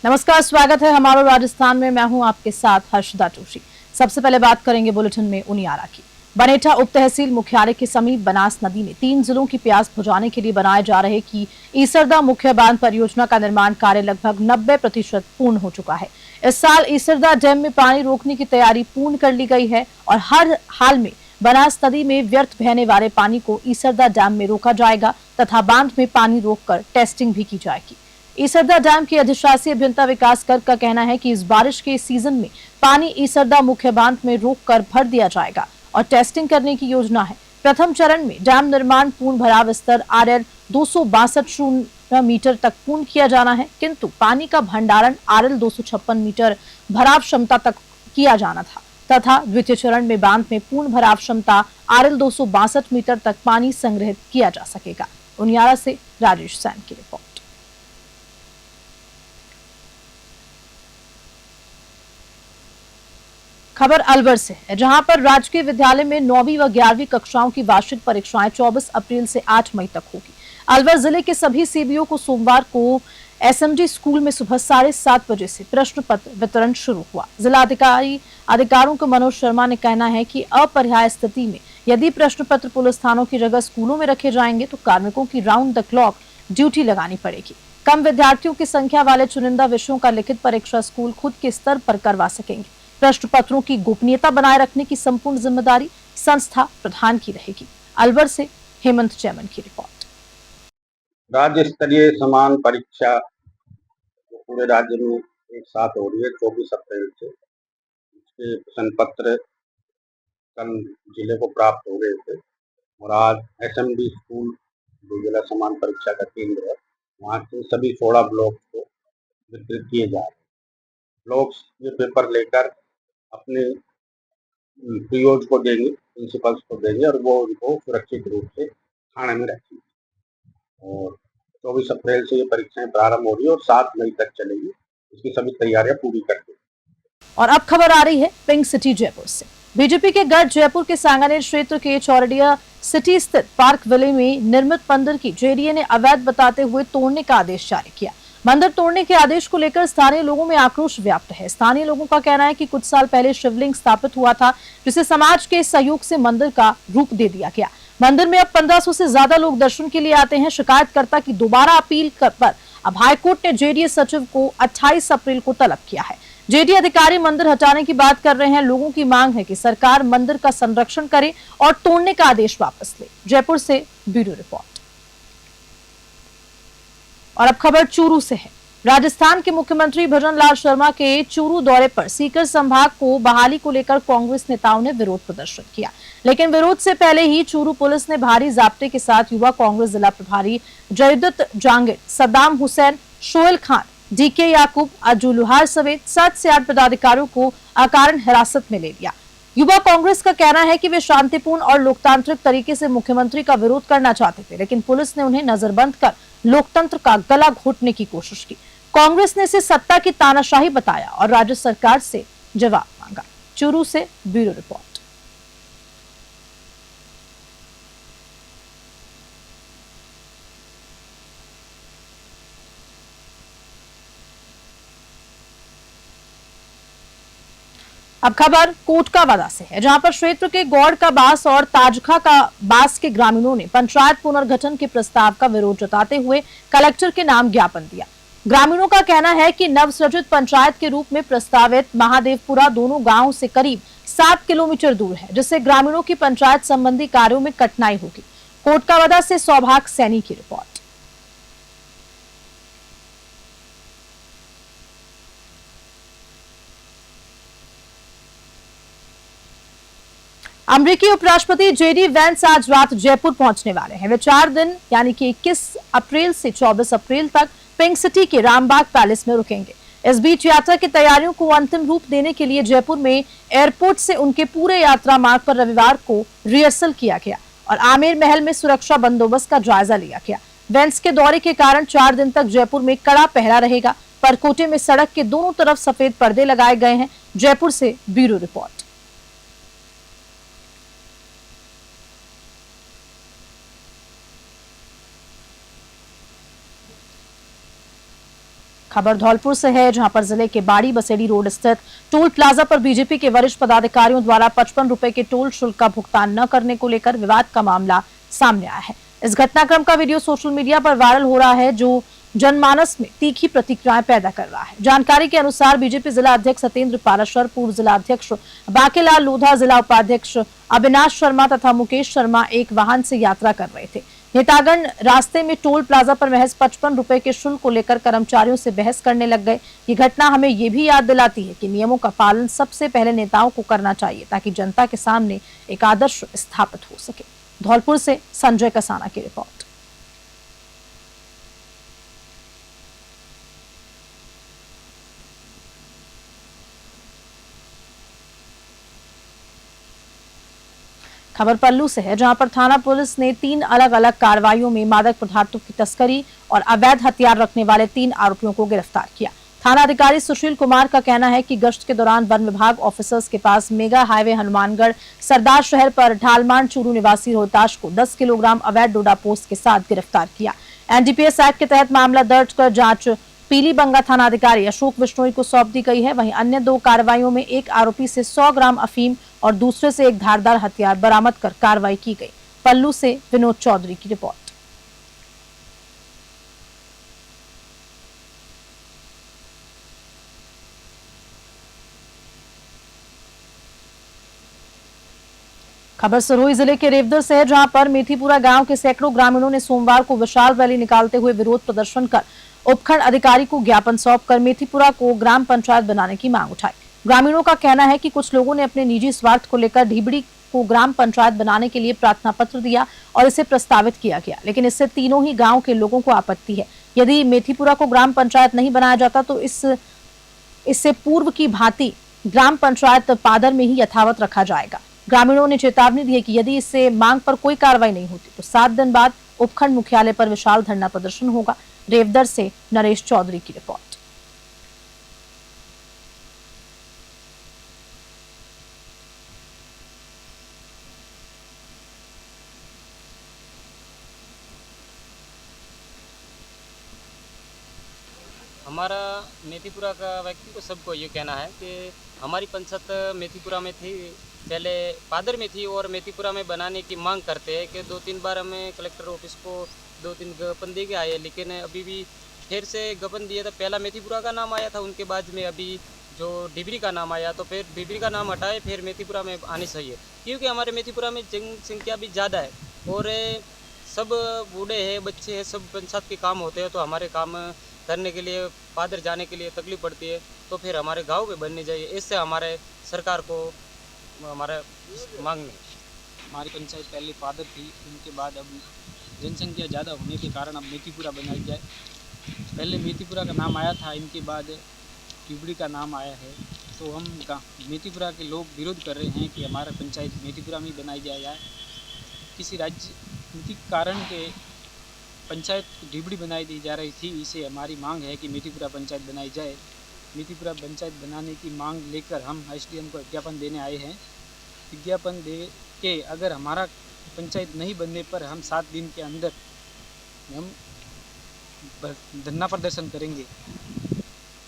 नमस्कार, स्वागत है हमारा राजस्थान में। मैं हूं आपके साथ हर्षदा जोशी। सबसे पहले बात करेंगे बुलेटिन में उनियारा की। बनेठा उप तहसील मुख्यालय के समीप बनास नदी में 3 जिलों की प्यास बुझाने के लिए बनाए जा रहे की ईसरदा मुख्य बांध परियोजना का निर्माण कार्य लगभग 90% पूर्ण हो चुका है। इस साल ईसरदा डैम में पानी रोकने की तैयारी पूर्ण कर ली गई है और हर हाल में बनास नदी में व्यर्थ बहने वाले पानी को ईसरदा डैम में रोका जाएगा तथा बांध में पानी रोककर टेस्टिंग भी की जाएगी। ईसरदा डैम के अधिशासी अभियंता विकास गर्ग का कहना है कि इस बारिश के सीजन में पानी ईसरदा मुख्य बांध में रोककर भर दिया जाएगा और टेस्टिंग करने की योजना है। प्रथम चरण में डैम निर्माण पूर्ण भराव स्तर RL 262 मीटर तक पूर्ण किया जाना है, किंतु पानी का भंडारण RL 256 मीटर भराव क्षमता तक किया जाना था तथा द्वितीय चरण में बांध में पूर्ण भराव क्षमता RL 262 मीटर तक पानी संग्रहित किया जा सकेगा। उनियारा से राजेश सैन की रिपोर्ट। खबर अलवर से है, जहां पर राजकीय विद्यालय में 9वीं व 11वीं कक्षाओं की वार्षिक परीक्षाएं 24 अप्रैल से 8 मई तक होगी। अलवर जिले के सभी सीबीओ को सोमवार को SMD स्कूल में सुबह 7:30 बजे से प्रश्न पत्र वितरण शुरू हुआ। जिला अधिकारियों को मनोज शर्मा ने कहना है कि अपरिहार्य स्थिति में यदि प्रश्न पत्र पुलिस थानों की जगह स्कूलों में रखे जाएंगे तो कार्मिकों की राउंड द क्लॉक ड्यूटी लगानी पड़ेगी। कम विद्यार्थियों की संख्या वाले चुनिंदा विषयों का लिखित परीक्षा स्कूल खुद के स्तर पर करवा सकेंगे। प्रश्न पत्रों की गोपनीयता बनाए रखने की संपूर्ण जिम्मेदारी संस्था प्रधान की रहेगी। अलवर से हेमंत चैमन की रिपोर्ट। राज्य स्तरीय समान परीक्षा पूरे राज्य में एक साथ हो रही है 24 अप्रैल से। इसके प्रश्न पत्र कल जिले को प्राप्त हो गए थे और आज SMD स्कूल जो जिला समान परीक्षा का केंद्र है वहाँ के सभी 16 ब्लॉक को वितरित किए जा रहे हैं। ब्लॉक्स ये पेपर लेकर अपने POs को देंगे, प्रिंसिपल्स को देंगे और वो उनको सुरक्षित रूप से थाने में रखेंगे। और 24 अप्रैल से ये परीक्षाएं प्रारंभ हो रही है और 7 मई तक चलेगी। इसकी सभी तैयारियां पूरी कर दी। और अब खबर आ रही है पिंक सिटी जयपुर से। बीजेपी के गढ़ जयपुर के सांगानेर क्षेत्र के चौरडिया सिटी स्थित पार्क विले में निर्मित मंदिर की JDA ने अवैध बताते हुए तोड़ने का आदेश जारी किया। मंदिर तोड़ने के आदेश को लेकर स्थानीय लोगों में आक्रोश व्याप्त है। स्थानीय लोगों का कहना है कि कुछ साल पहले शिवलिंग स्थापित हुआ था, जिसे समाज के सहयोग से मंदिर का रूप दे दिया गया। मंदिर में अब 1500 से ज्यादा लोग दर्शन के लिए आते हैं। शिकायतकर्ता की दोबारा अपील पर अब हाईकोर्ट ने JDA सचिव को 28 अप्रैल को तलब किया है। JDA अधिकारी मंदिर हटाने की बात कर रहे हैं। लोगों की मांग है कि सरकार मंदिर का संरक्षण करे और तोड़ने का आदेश वापस ले। जयपुर से ब्यूरो रिपोर्ट। और अब खबर चूरू से है। राजस्थान के मुख्यमंत्री भजनलाल शर्मा के चूरू दौरे पर सीकर संभाग को बहाली को लेकर कांग्रेस नेताओं ने विरोध प्रदर्शन किया, लेकिन विरोध से पहले ही चूरू पुलिस ने भारी जाब्ते के साथ युवा कांग्रेस जिला प्रभारी जयदत्त जांगिड़, सद्दाम हुसैन, शोएल खान, DK याकूब, अज्जू लुहार समेत 7 से 8 पदाधिकारियों को अकारण हिरासत में ले लिया। युवा कांग्रेस का कहना है कि वे शांतिपूर्ण और लोकतांत्रिक तरीके से मुख्यमंत्री का विरोध करना चाहते थे, लेकिन पुलिस ने उन्हें नजरबंद कर लोकतंत्र का गला घोटने की कोशिश की। कांग्रेस ने इसे सत्ता की तानाशाही बताया और राज्य सरकार से जवाब मांगा। चूरू से ब्यूरो रिपोर्ट। अब खबर कोटकावादा से है, जहां पर क्षेत्र के गौड़ का बास और ताजखा का बास के ग्रामीणों ने पंचायत पुनर्गठन के प्रस्ताव का विरोध जताते हुए कलेक्टर के नाम ज्ञापन दिया। ग्रामीणों का कहना है कि नवसृजित पंचायत के रूप में प्रस्तावित महादेवपुरा दोनों गांवों से करीब 7 किलोमीटर दूर है, जिससे ग्रामीणों की पंचायत संबंधी कार्यों में कठिनाई होगी। कोटकावादा से सौभाग्य सैनी की रिपोर्ट। अमेरिकी उपराष्ट्रपति JD वैंस आज रात जयपुर पहुंचने वाले हैं। वे 4 दिन यानी कि 21 अप्रैल से 24 अप्रैल तक पिंक सिटी के रामबाग पैलेस में रुकेंगे। इस बीच यात्रा की तैयारियों को अंतिम रूप देने के लिए जयपुर में एयरपोर्ट से उनके पूरे यात्रा मार्ग पर रविवार को रिहर्सल किया गया और आमेर महल में सुरक्षा बंदोबस्त का जायजा लिया गया। वैंस के दौरे के कारण 4 दिन तक जयपुर में कड़ा पहरा रहेगा। परकोटे में सड़क के दोनों तरफ सफेद पर्दे लगाए गए हैं। जयपुर से ब्यूरो रिपोर्ट। खबर धौलपुर से है, जहां पर जिले के बाड़ी बसेड़ी रोड स्थित टोल प्लाजा पर बीजेपी के वरिष्ठ पदाधिकारियों द्वारा 55 रुपए के टोल शुल्क का भुगतान न करने को लेकर विवाद का मामला सामने आया है। इस घटनाक्रम का वीडियो सोशल मीडिया पर वायरल हो रहा है, जो जनमानस में तीखी प्रतिक्रियाएं पैदा कर रहा है। जानकारी के अनुसार बीजेपी जिला अध्यक्ष सत्येंद्र पाराशर, पूर्व जिला अध्यक्ष बाकेलाल लोधा, जिला उपाध्यक्ष अविनाश शर्मा तथा मुकेश शर्मा एक वाहन से यात्रा कर रहे थे। नेतागण रास्ते में टोल प्लाजा पर महज 55 रुपए के शुल्क को लेकर कर्मचारियों से बहस करने लग गए। ये घटना हमें ये भी याद दिलाती है कि नियमों का पालन सबसे पहले नेताओं को करना चाहिए, ताकि जनता के सामने एक आदर्श स्थापित हो सके। धौलपुर से संजय कसाना की रिपोर्ट। खबर पल्लू से है, जहां पर थाना पुलिस ने 3 अलग अलग कार्रवाइयों में मादक पदार्थों की तस्करी और अवैध हथियार रखने वाले 3 आरोपियों को गिरफ्तार किया। थाना अधिकारी सुशील कुमार का कहना है कि गश्त के दौरान वन विभाग ऑफिसर्स के पास मेगा हाईवे हनुमानगढ़ सरदार शहर पर ढालमान चूरू निवासी रोहताश को 10 किलोग्राम अवैध डोडा पोस्त के साथ गिरफ्तार किया। एनडीपीएस एक्ट के तहत मामला दर्ज कर जांच पीलीबंगा थाना अधिकारी अशोक बिश्नोई को सौंप दी गई है। वहीं अन्य 2 कार्रवाइयों में एक आरोपी से 100 ग्राम अफीम और दूसरे से एक धारदार हथियार बरामद कर कार्रवाई की गई। पल्लू से विनोद चौधरी की रिपोर्ट। खबर सिरोही जिले के रेवदर से है, जहां पर मेथीपुरा गांव के सैकड़ों ग्रामीणों ने सोमवार को विशाल रैली निकालते हुए विरोध प्रदर्शन कर उपखंड अधिकारी को ज्ञापन सौंपकर मेथीपुरा को ग्राम पंचायत बनाने की मांग उठाई। ग्रामीणों का कहना है कि कुछ लोगों ने अपने निजी स्वार्थ को लेकर ढिबड़ी को ग्राम पंचायत बनाने के लिए प्रार्थना पत्र दिया और इसे प्रस्तावित किया गया, लेकिन इससे तीनों ही गांव के लोगों को आपत्ति है। यदि मेथीपुरा को ग्राम पंचायत नहीं बनाया जाता तो इससे पूर्व की भांति ग्राम पंचायत पादर में ही यथावत रखा जाएगा। ग्रामीणों ने चेतावनी दी है कि यदि इससे मांग पर कोई कार्रवाई नहीं होती तो 7 दिन बाद उपखंड मुख्यालय पर विशाल धरना प्रदर्शन होगा। रेवदर से नरेश चौधरी की रिपोर्ट। हमारा मेथीपुरा का व्यक्ति को सबको ये कहना है कि हमारी पंचायत मेथीपुरा में थी, पहले पादर में थी और मेथीपुरा में बनाने की मांग करते हैं कि 2-3 बार हमें कलेक्टर ऑफिस को 2-3 ज्ञापन दे के आए, लेकिन अभी भी फिर से ज्ञापन दिया था। पहला मेथीपुरा का नाम आया था, उनके बाद में अभी जो डिबरी का नाम आया, तो फिर डिबरी का नाम हटाए फिर मेथीपुरा में आनी चाहिए, क्योंकि हमारे मेथीपुरा में जनसंख्या भी ज़्यादा है और सब बूढ़े हैं, बच्चे हैं, सब पंचायत के काम होते हैं, तो हमारे काम करने के लिए पादर जाने के लिए तकलीफ पड़ती है, तो फिर हमारे गांव में बननी चाहिए। इससे हमारे सरकार को हमारा मांग नहीं। हमारी पंचायत पहले पादर थी, उनके बाद अब जनसंख्या ज़्यादा होने के कारण अब मेथीपुरा बनाई जाए। पहले मेथीपुरा का नाम आया था, इनके बाद टिबड़ी का नाम आया है, तो हम मेथीपुरा के लोग विरोध कर रहे हैं कि हमारा पंचायत मेथीपुरा में बनाई जाए। किसी राजनीतिक कारण के पंचायत डिबड़ी बनाई दी जा रही थी, इसे हमारी मांग है कि मेथीपुरा पंचायत बनाई जाए। मेथीपुरा पंचायत बनाने की मांग लेकर हम एसडीएम को विज्ञापन देने आए हैं। विज्ञापन दे के अगर हमारा पंचायत नहीं बनने पर हम 7 दिन के अंदर हम धरना प्रदर्शन करेंगे।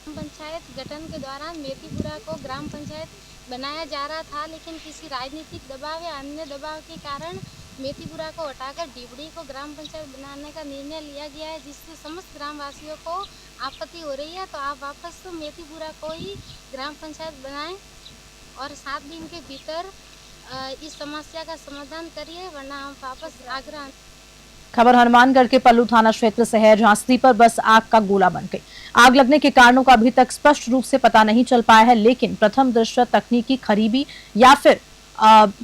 पंचायत गठन के दौरान मेथीपुरा को ग्राम पंचायत बनाया जा रहा था, लेकिन किसी राजनीतिक दबाव या अन्य दबाव के कारण मेथीपुरा को हटाकर डिबड़ी को ग्राम पंचायत बनाने का निर्णय लिया गया है, जिससे समस्त ग्रामवासियों को आपत्ति हो रही है। तो आप वापस मेथीपुरा को ही ग्राम पंचायत बनाएं और 7 दिन के भीतर इस समस्या का समाधान करिए, वरना हम वापस आग्रह। खबर हनुमानगढ़ के पल्लू थाना क्षेत्र से है, जहां स्लीपर बस आग का गोला बन गई। आग लगने के कारणों का अभी तक स्पष्ट रूप से पता नहीं चल पाया है, लेकिन प्रथम दृष्टया तकनीकी खराबी या फिर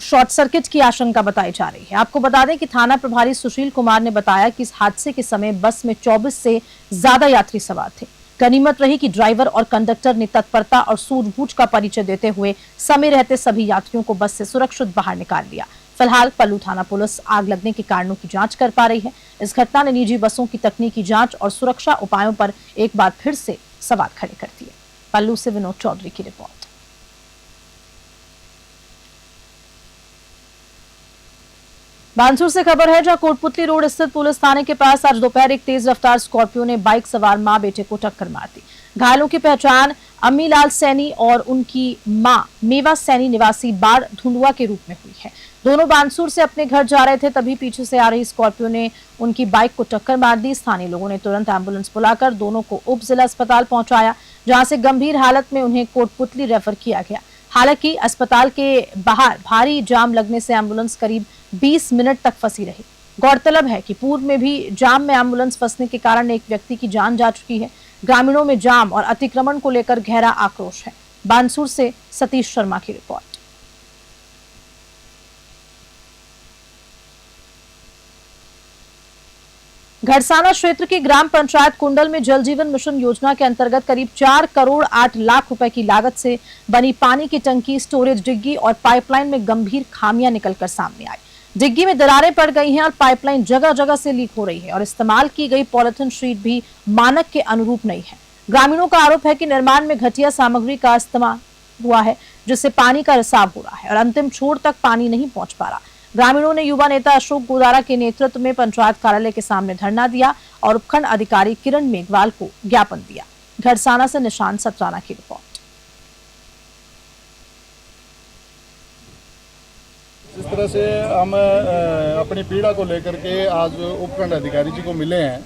शॉर्ट सर्किट की आशंका बताई जा रही है। आपको बता दें कि थाना प्रभारी सुशील कुमार ने बताया कि इस हादसे के समय बस में 24 से ज्यादा यात्री सवार थे। गनीमत रही कि ड्राइवर और कंडक्टर ने तत्परता और सूझबूझ का परिचय देते हुए समय रहते सभी यात्रियों को बस से सुरक्षित बाहर निकाल लिया। फिलहाल पल्लू थाना पुलिस आग लगने के कारणों की जांच कर पा रही है। इस घटना ने निजी बसों की तकनीकी जांच और सुरक्षा उपायों पर एक बार फिर से सवाल खड़े कर दिए। पल्लू से विनोद चौधरी की रिपोर्ट। बानसूर से खबर है, जहां कोटपुतली रोड स्थित पुलिस थाने के पास आज दोपहर एक तेज रफ्तार स्कॉर्पियो ने बाइक सवार मां बेटे को टक्कर मार दी। घायलों की पहचान अम्मीलाल सैनी और उनकी मां मेवा सैनी निवासी बाड़ धुंडुआ के रूप में हुई है। दोनों बानसूर से अपने घर जा रहे थे, तभी पीछे से आ रही स्कॉर्पियो ने उनकी बाइक को टक्कर मार दी। स्थानीय लोगों ने तुरंत एम्बुलेंस बुलाकर दोनों को उप जिला अस्पताल पहुंचाया, जहां से गंभीर हालत में उन्हें कोटपुतली रेफर किया गया। हालांकि अस्पताल के बाहर भारी जाम लगने से एम्बुलेंस करीब 20 मिनट तक फंसी रही। गौरतलब है कि पूर्व में भी जाम में एम्बुलेंस फंसने के कारण एक व्यक्ति की जान जा चुकी है। ग्रामीणों में जाम और अतिक्रमण को लेकर गहरा आक्रोश है। बानसूर से सतीश शर्मा की रिपोर्ट। घड़साना क्षेत्र की ग्राम पंचायत कुंडल में जल जीवन मिशन योजना के अंतर्गत करीब 4 करोड़ 8 लाख रुपए की लागत से बनी पानी की टंकी, स्टोरेज डिग्गी और पाइपलाइन में गंभीर खामियां निकलकर सामने आई। डिग्गी में दरारें पड़ गई हैं और पाइपलाइन जगह जगह से लीक हो रही है और इस्तेमाल की गई पॉलिथीन शीट भी मानक के अनुरूप नहीं है। ग्रामीणों का आरोप है कि निर्माण में घटिया सामग्री का इस्तेमाल हुआ है, जिससे पानी का रिसाव हो रहा है और अंतिम छोर तक पानी नहीं पहुंच पा रहा। ग्रामीणों ने युवा नेता अशोक गोदारा के नेतृत्व में पंचायत कार्यालय के सामने धरना दिया और उपखंड अधिकारी किरण मेघवाल को ज्ञापन दिया। घड़साना से निशान सत्राना की रिपोर्ट। जिस तरह से हम अपनी पीड़ा को लेकर के आज उपखंड अधिकारी जी को मिले हैं,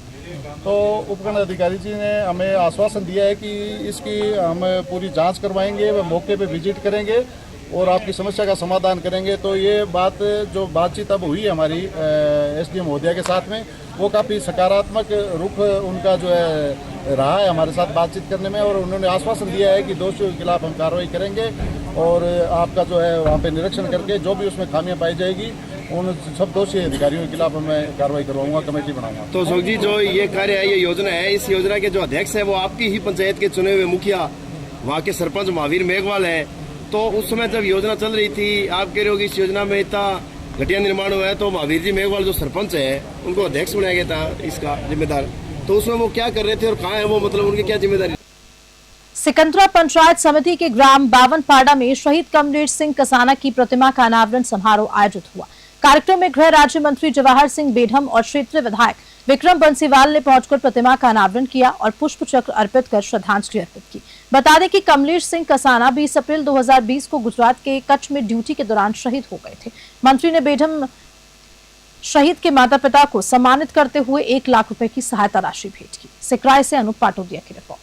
तो उपखंड अधिकारी जी ने हमें आश्वासन दिया है कि इसकी हम पूरी जांच करवाएंगे, व मौके पे विजिट करेंगे और आपकी समस्या का समाधान करेंगे। तो ये बातचीत अब हुई हमारी एसडीएम महोदया के साथ में, वो काफ़ी सकारात्मक रुख उनका जो है रहा है हमारे साथ बातचीत करने में, और उन्होंने आश्वासन दिया है कि दोषियों के खिलाफ हम कार्रवाई करेंगे और आपका जो है वहाँ पे निरीक्षण करके जो भी उसमें खामियां पाई जाएगी उन सब दोषी अधिकारियों के खिलाफ मैं कार्रवाई करवाऊंगा, कमेटी बनाऊंगा। तो अशोक जी, जो ये कार्य है, ये योजना है, इस योजना के जो अध्यक्ष है वो आपकी ही पंचायत के चुने हुए मुखिया वहाँ के सरपंच महावीर मेघवाल है। तो उस समय जब योजना चल रही थी, आप कह रहे हो कि इस योजना में इतना घटिया निर्माण हुआ है, तो महावीर जी मेघवाल जो सरपंच है उनको अध्यक्ष बनाया गया था इसका जिम्मेदार। तो उसमें वो क्या कर रहे थे और कहाँ है वो, मतलब उनकी क्या जिम्मेदारी? सिकंदरा पंचायत समिति के ग्राम बावनपाड़ा में शहीद कमलेश सिंह कसाना की प्रतिमा का अनावरण समारोह आयोजित हुआ। कार्यक्रम में गृह राज्य मंत्री जवाहर सिंह बेढम और क्षेत्रीय विधायक विक्रम बंसीवाल ने पहुंचकर प्रतिमा का अनावरण किया और पुष्प चक्र अर्पित कर श्रद्धांजलि अर्पित की। बता दें कि कमलेश सिंह कसाना 20 अप्रैल 2020 को गुजरात के कच्छ में ड्यूटी के दौरान शहीद हो गए थे। मंत्री ने बेढम शहीद के माता पिता को सम्मानित करते हुए 1 लाख रुपए की सहायता राशि भेंट की। सिकराय से अनूप पाटोदिया की रिपोर्ट।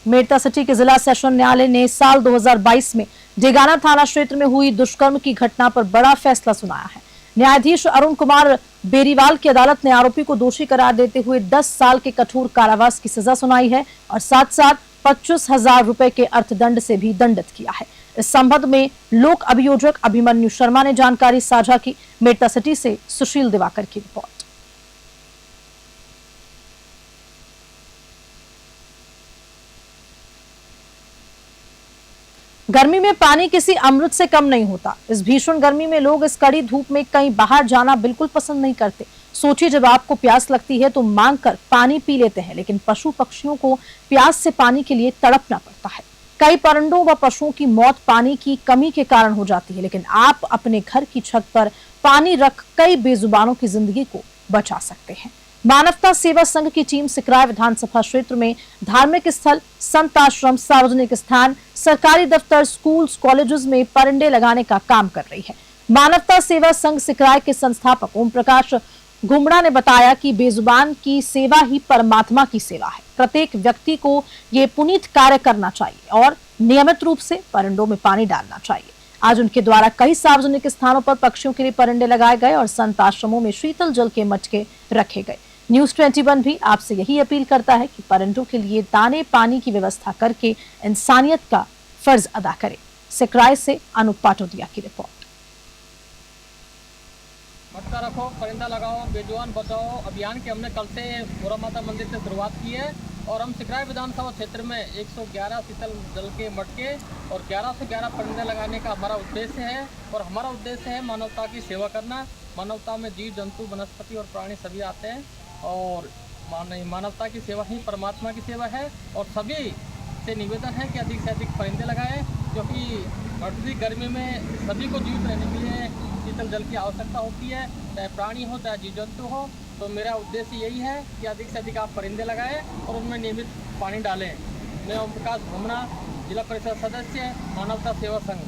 मेड़ता सिटी के जिला सेशन न्यायालय ने साल 2022 में डेगाना थाना क्षेत्र में हुई दुष्कर्म की घटना पर बड़ा फैसला सुनाया है। न्यायाधीश अरुण कुमार बेरीवाल की अदालत ने आरोपी को दोषी करार देते हुए 10 साल के कठोर कारावास की सजा सुनाई है और साथ साथ 25,000 रुपए के अर्थदंड से भी दंडित किया है। इस संबंध में लोक अभियोजक अभिमन्यु शर्मा ने जानकारी साझा की। मेड़ता सिटी से सुशील दिवाकर की रिपोर्ट। गर्मी में पानी किसी अमृत से कम नहीं होता। इस भीषण गर्मी में लोग इस कड़ी धूप में कहीं बाहर जाना बिल्कुल पसंद नहीं करते। सोचिए, जब आपको प्यास लगती है तो मांग कर पानी पी लेते हैं, लेकिन पशु पक्षियों को प्यास से पानी के लिए तड़पना पड़ता है। कई परिंदों व पशुओं की मौत पानी की कमी के कारण हो जाती है, लेकिन आप अपने घर की छत पर पानी रख कई बेजुबानों की जिंदगी को बचा सकते हैं। मानवता सेवा संघ की टीम सिकराय विधानसभा क्षेत्र में धार्मिक स्थल, संत आश्रम, सार्वजनिक स्थान, सरकारी दफ्तर, स्कूल्स, कॉलेजेस में परिंदे लगाने का काम कर रही है। मानवता सेवा संघ सिकराय के संस्थापक ओम प्रकाश घुमड़ा ने बताया कि बेजुबान की सेवा ही परमात्मा की सेवा है। प्रत्येक व्यक्ति को ये पुनीत कार्य करना चाहिए और नियमित रूप से परिंदों में पानी डालना चाहिए। आज उनके द्वारा कई सार्वजनिक स्थानों पर पक्षियों के लिए परिंदे लगाए गए और संत आश्रमों में शीतल जल के मटके रखे गए। न्यूज़ 21 भी आपसे यही अपील करता है कि परिंदों के लिए दाने पानी की व्यवस्था करके इंसानियत का फर्ज अदा करें। सिकराय से अनूप पाटोदिया की रिपोर्ट। मटका रखो, परिंदा लगाओ, बेजुबान बचाओ अभियान की हमने कल से मोरा माता मंदिर से शुरुआत की है और हम सिकराय विधानसभा क्षेत्र में 111 शीतल जल के मटके और 11 से 11 परिंदे लगाने का हमारा उद्देश्य है। और हमारा उद्देश्य है मानवता की सेवा करना। मानवता में जीव जंतु वनस्पति और प्राणी सभी आते हैं और मानवता की सेवा ही परमात्मा की सेवा है। और सभी आपसे निवेदन है कि अधिक से अधिक परिंदे लगाएं, क्योंकि बढ़ती गर्मी में सभी को जीवित रहने के लिए शीतल जल की आवश्यकता होती है, चाहे प्राणी हो चाहे जीव जंतु हो। तो मेरा उद्देश्य यही है कि अधिक से अधिक आप परिंदे लगाएं और उनमें नियमित पानी डालें। मैं ओम प्रकाश भुमना, जिला परिषद सदस्य, मानवता सेवा संघ।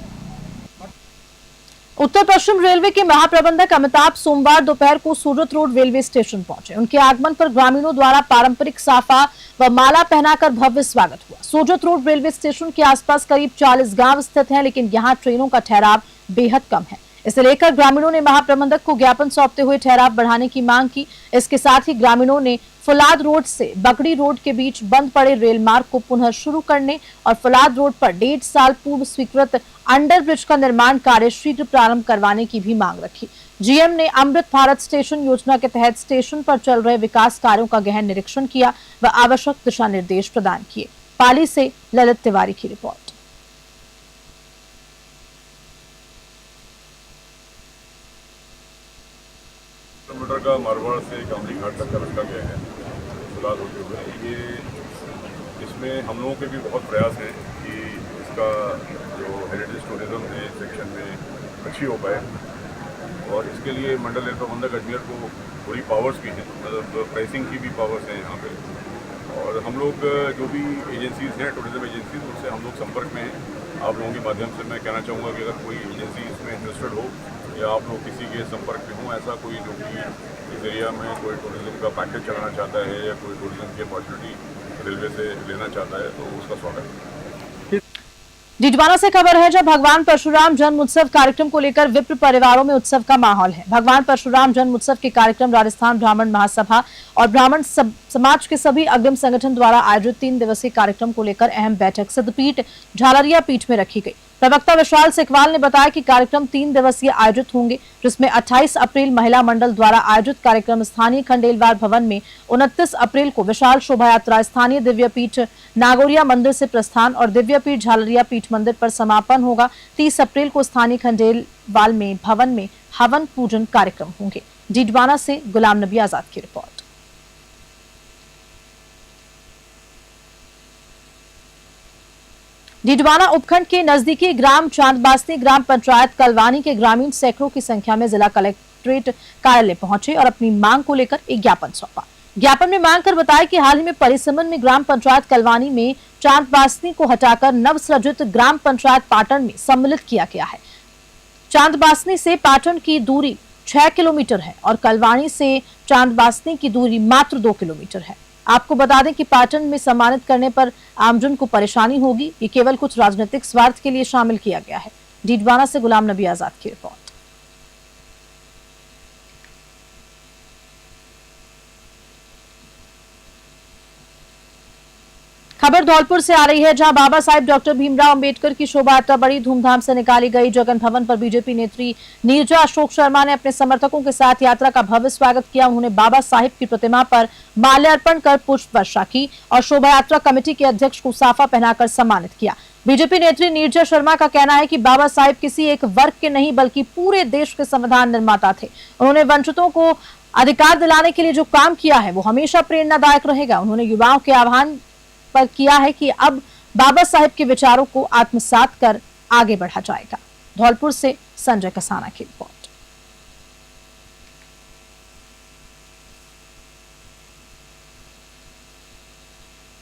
उत्तर पश्चिम रेलवे के महाप्रबंधक अमिताभ सोमवार दोपहर को सूरत रोड रेलवे स्टेशन पहुंचे। उनके आगमन पर ग्रामीणों द्वारा पारंपरिक साफा व माला पहनाकर भव्य स्वागत हुआ। सूरत रोड रेलवे स्टेशन के आसपास करीब 40 गांव स्थित हैं, लेकिन यहां ट्रेनों का ठहराव बेहद कम है। इसे लेकर ग्रामीणों ने महाप्रबंधक को ज्ञापन सौंपते हुए ठहराव बढ़ाने की मांग की। इसके साथ ही ग्रामीणों ने फुलाद रोड से बगड़ी रोड के बीच बंद पड़े रेल मार्ग को पुनः शुरू करने और फुलाद रोड पर 1.5 साल पूर्व स्वीकृत अंडर ब्रिज का निर्माण कार्य शीघ्र प्रारंभ करवाने की भी मांग रखी। जीएम ने अमृत भारत स्टेशन योजना के तहत स्टेशन पर चल रहे विकास कार्यों का गहन निरीक्षण किया व आवश्यक दिशा निर्देश प्रदान किए। पाली से ललित तिवारी की रिपोर्ट। किलोमीटर का मारवाड़ से कामली घाट तक का रखा गया है फुलाद होते हुए। ये इसमें हम लोगों के भी बहुत प्रयास हैं कि इसका जो हेरिटेज टूरिज्म है सेक्शन में अच्छी हो पाए, और इसके लिए मंडल रेल प्रबंधक अजमेर को पूरी पावर्स भी हैं, मतलब प्राइसिंग की भी पावर्स हैं यहाँ पे। और हम लोग जो भी एजेंसीज़ हैं टूरिज्म एजेंसीज, उनसे हम लोग संपर्क में हैं। आप लोगों के माध्यम से मैं कहना चाहूँगा कि अगर कोई एजेंसी इसमें इंटरेस्टेड हो या आप लोग किसी के संपर्क में हों, ऐसा कोई जो भी इस एरिया में कोई टूरिज्म का पैकेज चलाना चाहता है या कोई टूरिज्म की अपॉर्चुनिटी रेलवे से लेना चाहता है, तो उसका स्वागत है। डीडवाना से खबर है, जब भगवान परशुराम जन्म उत्सव कार्यक्रम को लेकर विप्र परिवारों में उत्सव का माहौल है। भगवान परशुराम जन्म उत्सव के कार्यक्रम राजस्थान ब्राह्मण महासभा और ब्राह्मण समाज के सभी अग्रिम संगठन द्वारा आयोजित 3 दिवसीय कार्यक्रम को लेकर अहम बैठक सिद्धपीठ झालरिया पीठ में रखी गई। प्रवक्ता विशाल सिकवाल ने बताया कि कार्यक्रम 3 दिवसीय आयोजित होंगे, जिसमें 28 अप्रैल महिला मंडल द्वारा आयोजित कार्यक्रम स्थानीय खंडेलवाल भवन में, 29 अप्रैल को विशाल शोभा यात्रा स्थानीय दिव्यपीठ नागौरिया मंदिर से प्रस्थान और दिव्यपीठ झालरिया पीठ मंदिर पर समापन होगा। 30 अप्रैल को स्थानीय खंडेलवाल में भवन में हवन पूजन कार्यक्रम होंगे। डीडवाना से गुलाम नबी आजाद की रिपोर्ट। डीडवाना उपखंड के नजदीकी ग्राम चांदबास्ती ग्राम पंचायत कलवानी के ग्रामीण सैकड़ों की संख्या में जिला कलेक्ट्रेट कार्यालय पहुंचे और अपनी मांग को लेकर एक ज्ञापन सौंपा। ज्ञापन में मांग कर बताया कि हाल ही में परिसमन में ग्राम पंचायत कलवानी में चांदबास्ती को हटाकर नवसृजित ग्राम पंचायत पाटन में सम्मिलित किया गया है। चांदबास्ती से पाटन की दूरी 6 किलोमीटर है और कलवानी से चांदबास्ती की दूरी मात्र 2 किलोमीटर है। आपको बता दें कि पाटन में सम्मानित करने पर आमजन को परेशानी होगी। ये केवल कुछ राजनीतिक स्वार्थ के लिए शामिल किया गया है। डीडवाना से गुलाम नबी आजाद की रिपोर्ट। खबर धौलपुर से आ रही है, जहां बाबा साहेब डॉक्टर भीमराव अंबेडकर की शोभा यात्रा बड़ी धूमधाम से निकाली गई। जगन भवन पर बीजेपी नेत्री नीरजा अशोक शर्मा ने अपने समर्थकों के साथ यात्रा का भव्य स्वागत किया। उन्होंने बाबा साहेब की प्रतिमा पर माल्यार्पण कर पुष्प वर्षा की और शोभा यात्रा कमेटी के अध्यक्ष को साफा पहनाकर सम्मानित किया। बीजेपी नेत्री नीरजा शर्मा का कहना है कि बाबा साहेब किसी एक वर्ग के नहीं बल्कि पूरे देश के संविधान निर्माता थे। उन्होंने वंचितों को अधिकार दिलाने के लिए जो काम किया है वो हमेशा प्रेरणादायक रहेगा। उन्होंने युवाओं के आह्वान पर किया है कि अब बाबा साहेब के विचारों को आत्मसात कर आगे बढ़ा जाएगा। धौलपुर से संजय कसाना की रिपोर्ट।